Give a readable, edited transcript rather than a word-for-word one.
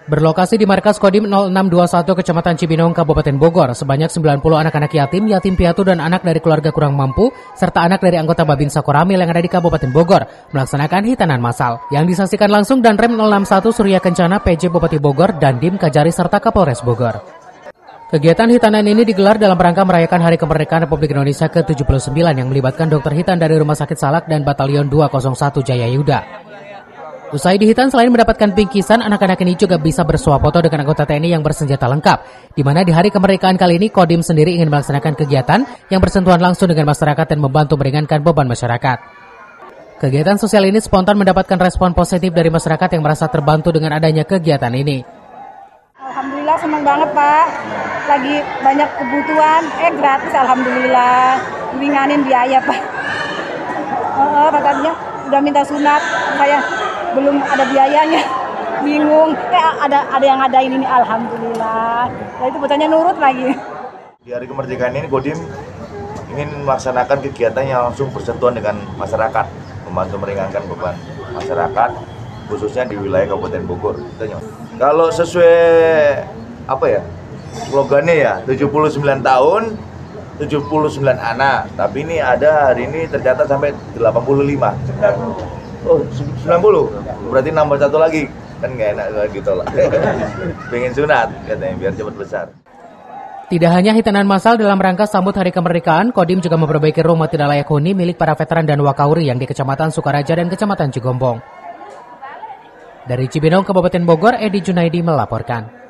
Berlokasi di markas Kodim 0621 Kecamatan Cibinong, Kabupaten Bogor, sebanyak 90 anak-anak yatim, yatim piatu dan anak dari keluarga kurang mampu, serta anak dari anggota Babinsa Koramil yang ada di Kabupaten Bogor, melaksanakan hitanan massal. Yang disaksikan langsung dan Rem 061 Surya Kencana, PJ Bupati Bogor, dan Dim Kajari serta Kapolres Bogor. Kegiatan hitanan ini digelar dalam rangka merayakan Hari Kemerdekaan Republik Indonesia ke-79 yang melibatkan dokter hitan dari Rumah Sakit Salak dan Batalion 201 Jayayuda. Usai dihitan, selain mendapatkan bingkisan, anak-anak ini juga bisa bersuah foto dengan anggota TNI yang bersenjata lengkap, di mana di Hari Kemerdekaan kali ini Kodim sendiri ingin melaksanakan kegiatan yang bersentuhan langsung dengan masyarakat dan membantu meringankan beban masyarakat. Kegiatan sosial ini spontan mendapatkan respon positif dari masyarakat yang merasa terbantu dengan adanya kegiatan ini. Alhamdulillah, senang banget Pak, lagi banyak kebutuhan, gratis alhamdulillah, ringanin biaya Pak. Katanya udah minta sunat, saya belum ada biayanya, bingung. Ada yang ngadain ini, alhamdulillah. Nah, itu bocahnya nurut lagi. Di Hari Kemerdekaan ini Kodim ingin melaksanakan kegiatan yang langsung bersentuhan dengan masyarakat, membantu meringankan beban masyarakat, khususnya di wilayah Kabupaten Bogor. Kalau sesuai slogannya ya, 79 tahun, 79 anak. Tapi ini ada hari ini tercatat sampai 85. Oh, 90. Berarti nambah satu lagi. Kan nggak enak gitu lah. Pengen sunat katanya biar cepat besar. Tidak hanya hitanan massal dalam rangka sambut Hari Kemerdekaan, Kodim juga memperbaiki rumah tidak layak huni milik para veteran dan wakauri yang di Kecamatan Sukaraja dan Kecamatan Cigombong. Dari Cibinong, Kabupaten Bogor, Edi Junaidi melaporkan.